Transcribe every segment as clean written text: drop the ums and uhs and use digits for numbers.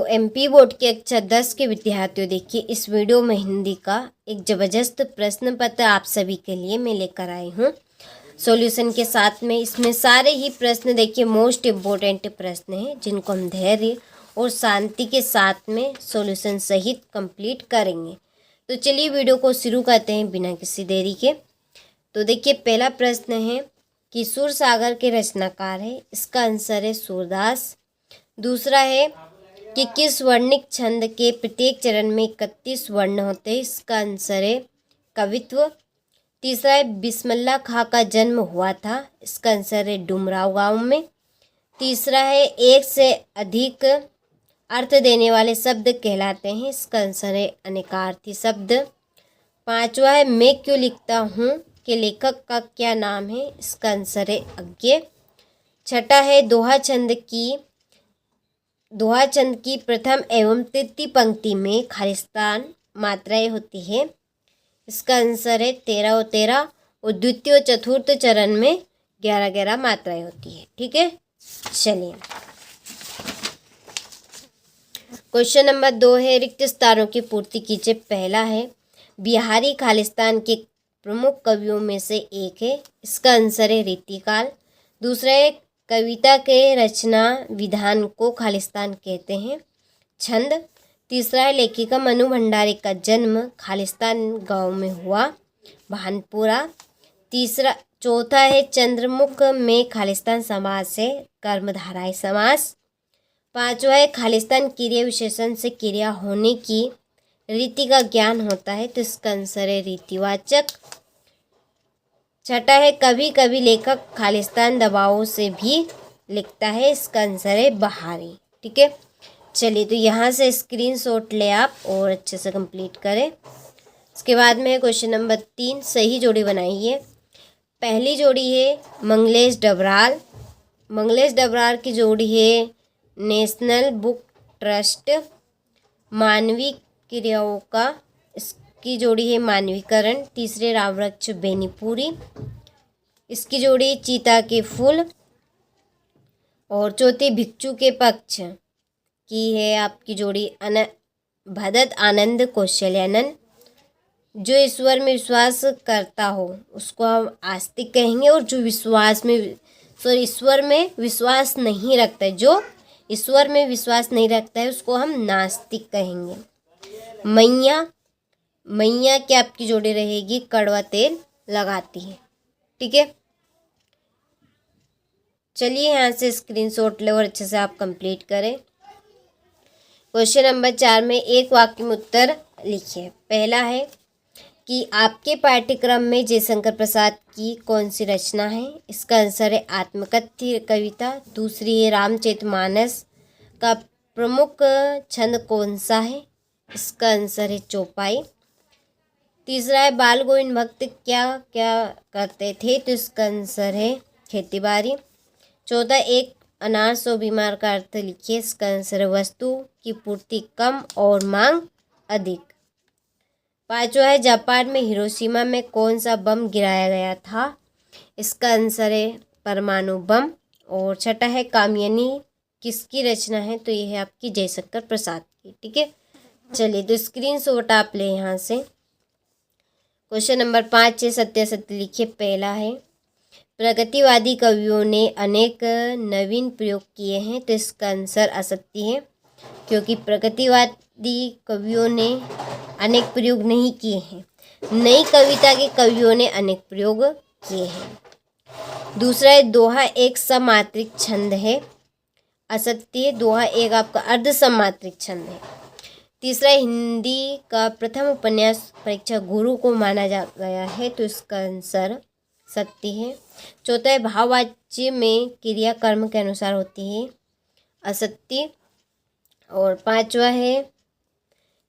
MP board के कक्षा 10 के विद्यार्थियों, देखिए इस वीडियो में हिंदी का एक ज़बरदस्त प्रश्न पत्र आप सभी के लिए मैं लेकर आई हूँ सॉल्यूशन के साथ में। इसमें सारे ही प्रश्न देखिए मोस्ट इम्पोर्टेंट प्रश्न हैं जिनको हम धैर्य और शांति के साथ में सॉल्यूशन सहित कंप्लीट करेंगे। तो चलिए वीडियो को शुरू करते हैं बिना किसी देरी के। तो देखिए पहला प्रश्न है कि सूर सागर के रचनाकार है, इसका आंसर है सूरदास। दूसरा है कि किस वर्णिक छंद के प्रत्येक चरण में 31 वर्ण होते हैं, इसका आंसर है कवित्व। तीसरा है बिस्मिल्लाह खां का जन्म हुआ था, इसका आंसर है डुमराव गांव में। तीसरा है एक से अधिक अर्थ देने वाले शब्द कहलाते हैं, इसका आंसर है अनेकार्थी शब्द। पांचवा है मैं क्यों लिखता हूँ के लेखक का क्या नाम है, इसका आंसर है अज्ञे। छठा है दोहा छंद की प्रथम एवं तृतीय पंक्ति में खालिस्तान मात्राएं होती है, इसका आंसर है 13 और 13, और द्वितीय और चतुर्थ चरण में 11-11 मात्राएं होती है। ठीक है, चलिए क्वेश्चन नंबर 2 है रिक्त स्थानों की पूर्ति कीजिए। पहला है बिहारी खालिस्तान के प्रमुख कवियों में से एक है, इसका आंसर है रीतिकाल। दूसरा है कविता के रचना विधान को खालिस्तान कहते हैं, छंद। तीसरा है लेखिका मनु भंडारी का जन्म खालिस्तान गांव में हुआ, भानपुरा। चौथा है चंद्रमुख में खालिस्तान समास है, कर्मधारय समास। पांचवा है खालिस्तान क्रिया विशेषण से क्रिया होने की रीति का ज्ञान होता है, तो इसका आंसर है रीतिवाचक। छठा है कभी कभी लेखक खालिस्तान दबावों से भी लिखता है, इसका आंसर है बहारी। ठीक है, चलिए तो यहाँ से स्क्रीनशॉट ले आप और अच्छे से कंप्लीट करें। इसके बाद में क्वेश्चन नंबर 3 सही जोड़ी बनाइए। पहली जोड़ी है मंगलेश डबराल की जोड़ी है नेशनल बुक ट्रस्ट। मानवीय क्रियाओं का की जोड़ी है मानवीकरण। तीसरे रामवृक्ष बेनीपुरी, इसकी जोड़ी चीता के फूल। और चौथी भिक्षु के पक्ष की है आपकी जोड़ी भदत आनंद कौशल्यानंद। जो ईश्वर में विश्वास करता हो उसको हम आस्तिक कहेंगे, और जो ईश्वर में विश्वास नहीं रखता है, जो ईश्वर में विश्वास नहीं रखता है उसको हम नास्तिक कहेंगे। मैया की आपकी जोड़ी रहेगी कड़वा तेल लगाती है। ठीक है, चलिए यहाँ से स्क्रीनशॉट ले और अच्छे से आप कंप्लीट करें। क्वेश्चन नंबर 4 में एक वाक्य में उत्तर लिखिए। पहला है कि आपके पाठ्यक्रम में जयशंकर प्रसाद की कौन सी रचना है, इसका आंसर है आत्मकथ्य कविता। दूसरी है रामचरितमानस का प्रमुख छंद कौन सा है, इसका आंसर है चौपाई। तीसरा है बाल गोविंद भक्त क्या क्या करते थे, तो इसका आंसर है खेती बाड़ी। चौथा एक अनाथ सौ बीमार का अर्थ लिखिए, इसका आंसर है वस्तु की पूर्ति कम और मांग अधिक। पांचवा है जापान में हिरोशिमा में कौन सा बम गिराया गया था, इसका आंसर है परमाणु बम। और छठा है कामयानी किसकी रचना है, तो ये है आपकी जयशंकर प्रसाद की। ठीक है, चलिए तो स्क्रीनशॉट आप ले यहाँ से। क्वेश्चन नंबर 5 है सत्यासत्य लिखिए। पहला है प्रगतिवादी कवियों ने अनेक नवीन प्रयोग किए हैं, तो इसका आंसर असत्य है, क्योंकि प्रगतिवादी कवियों ने अनेक प्रयोग नहीं किए हैं, नई कविता के कवियों ने अनेक प्रयोग किए हैं। दूसरा है दोहा एक समात्रिक छंद है, असत्य। दोहा एक आपका अर्ध समात्रिक छंद है। तीसरा हिंदी का प्रथम उपन्यास परीक्षा गुरु को माना गया है, तो इसका आंसर सत्य है। चौथा है भाववाच्य में क्रिया कर्म के अनुसार होती है, असत्य। और पांचवा है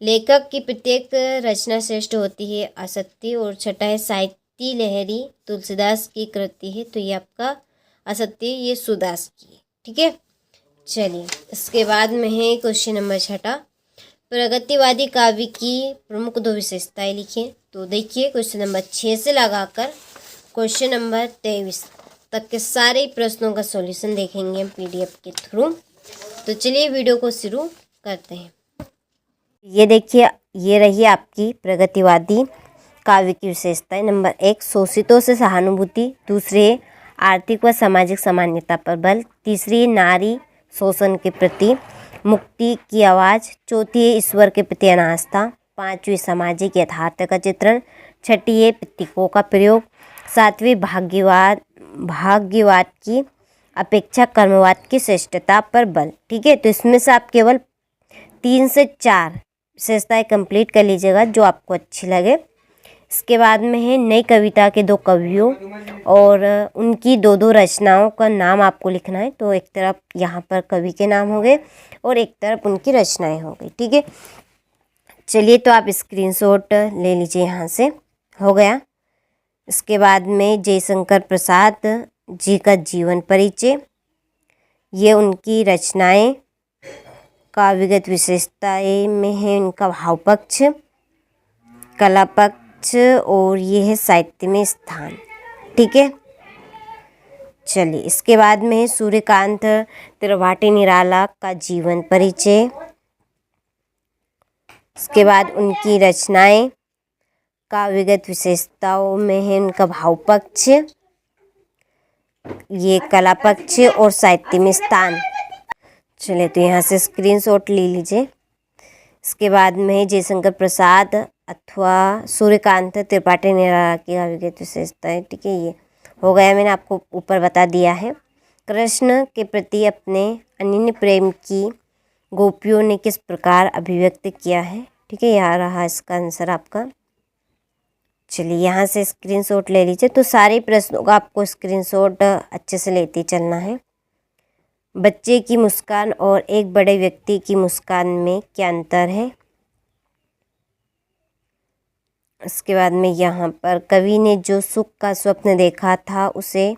लेखक की प्रत्येक रचना श्रेष्ठ होती है, असत्य। और छठा है साहित्य लहरी तुलसीदास की कृति है, तो ये आपका असत्य, ये सुदास की है। ठीक है, चलिए इसके बाद में है क्वेश्चन नंबर 6 प्रगतिवादी काव्य की प्रमुख 2 विशेषताएं लिखिए। तो देखिए क्वेश्चन नंबर 6 से लगाकर क्वेश्चन नंबर 23 तक के सारे प्रश्नों का सॉल्यूशन देखेंगे हम PDF के थ्रू। तो चलिए वीडियो को शुरू करते हैं। ये देखिए, ये रही आपकी प्रगतिवादी काव्य की विशेषताएं। नंबर 1, शोषितों से सहानुभूति। दूसरी है आर्थिक व सामाजिक समानता पर बल। तीसरी है नारी शोषण के प्रति मुक्ति की आवाज़। चौथी है ईश्वर के प्रति अनास्था। पांचवी सामाजिक यथार्थ का चित्रण। छठी है प्रतीकों का प्रयोग। सातवीं भाग्यवाद की अपेक्षा कर्मवाद की श्रेष्ठता पर बल। ठीक है, तो इसमें से आप केवल 3 से 4 विशेषताएं कंप्लीट कर लीजिएगा जो आपको अच्छी लगे। इसके बाद में है नई कविता के 2 कवियों और उनकी 2 रचनाओं का नाम आपको लिखना है। तो एक तरफ यहाँ पर कवि के नाम हो गए और एक तरफ उनकी रचनाएं हो गई। ठीक है, चलिए तो आप स्क्रीनशॉट ले लीजिए, यहाँ से हो गया। इसके बाद में जयशंकर प्रसाद जी का जीवन परिचय, ये उनकी रचनाएं, काव्यगत विशेषताएं में है उनका भाव पक्ष, कला पक्ष और ये है साहित्य में स्थान। ठीक है, चलिए इसके बाद में है सूर्यकांत त्रिपाठी निराला का जीवन परिचय। इसके बाद उनकी रचनाएं, काव्यगत विशेषताओं में है उनका भाव पक्ष, ये कला पक्ष और साहित्य में स्थान। चलिए तो यहाँ से स्क्रीनशॉट ले लीजिए। इसके बाद में जयशंकर प्रसाद अथवा सूर्यकांत त्रिपाठी निराला की काव्यगत विशेषताएं। ठीक है, ये हो गया, मैंने आपको ऊपर बता दिया है। कृष्ण के प्रति अपने अनन्य प्रेम की गोपियों ने किस प्रकार अभिव्यक्त किया है। ठीक है, यहाँ रहा इसका आंसर आपका। चलिए यहाँ से स्क्रीनशॉट ले लीजिए। तो सारे प्रश्नों का आपको स्क्रीनशॉट अच्छे से लेते चलना है। बच्चे की मुस्कान और एक बड़े व्यक्ति की मुस्कान में क्या अंतर है। इसके बाद में यहाँ पर कवि ने जो सुख का स्वप्न देखा था उसे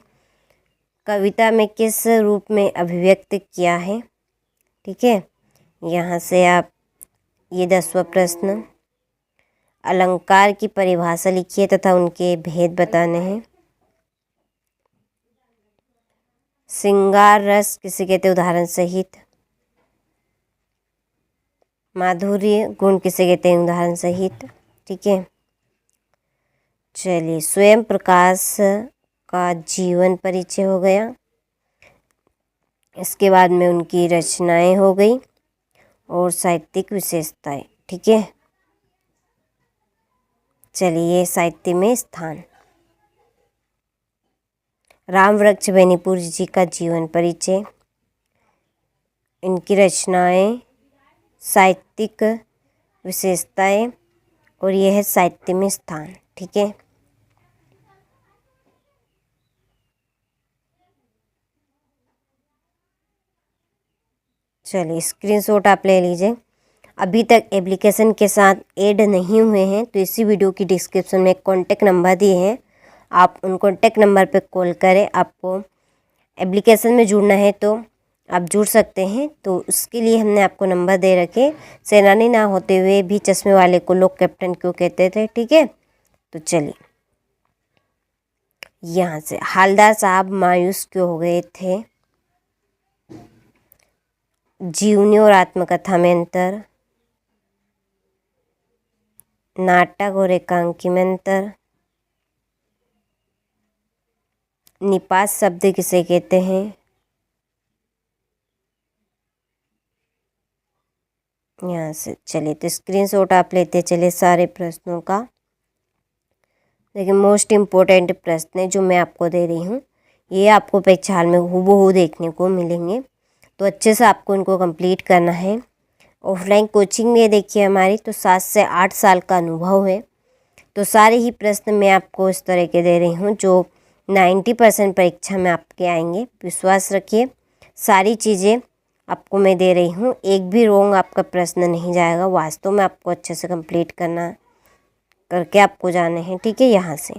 कविता में किस रूप में अभिव्यक्त किया है। ठीक है, यहाँ से आप ये 10वां प्रश्न, अलंकार की परिभाषा लिखिए तथा उनके भेद बताने हैं। श्रृंगार रस किसे कहते हैं, उदाहरण सहित। माधुर्य गुण किसे कहते हैं, उदाहरण सहित। ठीक है, चलिए स्वयं प्रकाश का जीवन परिचय हो गया। इसके बाद में उनकी रचनाएं हो गई और साहित्यिक विशेषताएं। ठीक है, चलिए साहित्य में स्थान। राम वृक्ष बेनीपुर जी का जीवन परिचय, इनकी रचनाएं, साहित्यिक विशेषताएं और यह है साहित्य में स्थान। ठीक है, चलिए स्क्रीनशॉट आप ले लीजिए। अभी तक एप्लीकेशन के साथ ऐड नहीं हुए हैं तो इसी वीडियो की डिस्क्रिप्शन में कॉन्टेक्ट नंबर दिए हैं, आप उन कॉन्टेक्ट नंबर पर कॉल करें। आपको एप्लीकेशन में जुड़ना है तो आप जुड़ सकते हैं। तो उसके लिए हमने आपको नंबर दे रखे। सेनानी ना होते हुए भी चश्मे वाले को लोग कैप्टन क्यों कहते थे। ठीक है, तो चलिए यहाँ से हालदार साहब मायूस क्यों हो गए थे। जीवनी और आत्मकथा में अंतर, नाटक और एकांकी में अंतर, निपात शब्द किसे कहते हैं। यहाँ से चलिए तो स्क्रीनशॉट आप लेते चले सारे प्रश्नों का। लेकिन मोस्ट इम्पोर्टेंट प्रश्न है जो मैं आपको दे रही हूँ, ये आपको परीक्षा हाल में हूबहू देखने को मिलेंगे। तो अच्छे से आपको इनको कंप्लीट करना है। ऑफलाइन कोचिंग में देखिए हमारी तो 7 से 8 साल का अनुभव है। तो सारे ही प्रश्न मैं आपको इस तरह के दे रही हूँ जो 90% परीक्षा में आपके आएंगे। विश्वास रखिए, सारी चीज़ें आपको मैं दे रही हूँ, एक भी रॉन्ग आपका प्रश्न नहीं जाएगा। वास्तव में आपको अच्छे से कंप्लीट करना करके आपको जाने हैं। ठीक है, यहाँ से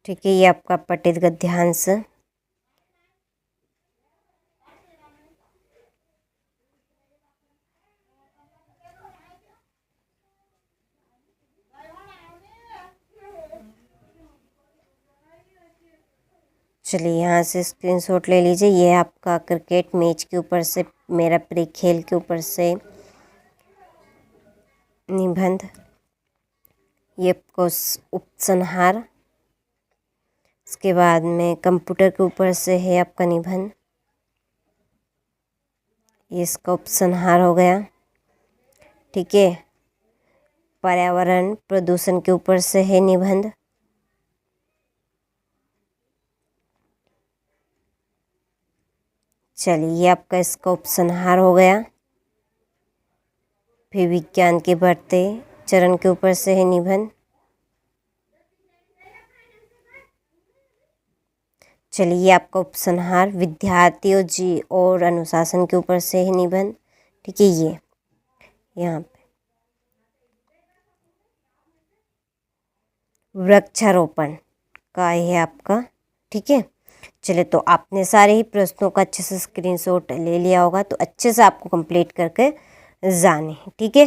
ठीक है, ये आपका पठित गद्यांश। चलिए यहाँ से स्क्रीनशॉट ले लीजिए। ये है आपका क्रिकेट मैच के ऊपर से, मेरा प्रिय खेल के ऊपर से निबंध। ये आपको उपसंहार। इसके बाद में कंप्यूटर के ऊपर से है आपका निबंध, ये इसका उपसंहार हो गया। ठीक है। पर्यावरण प्रदूषण के ऊपर से है निबंध। चलिए ये आपका इसका उपसंहार हो गया। फिर विज्ञान के बढ़ते चरण के ऊपर से है निबंध। चलिए ये आपका उपसंहार। विद्यार्थियों जी और अनुशासन के ऊपर से है निबंध। ठीक है। ये यहाँ पे वृक्षारोपण का है आपका। ठीक है। चलिए तो आपने सारे ही प्रश्नों का अच्छे से स्क्रीनशॉट ले लिया होगा, तो अच्छे से आपको कंप्लीट करके जाने। ठीक है।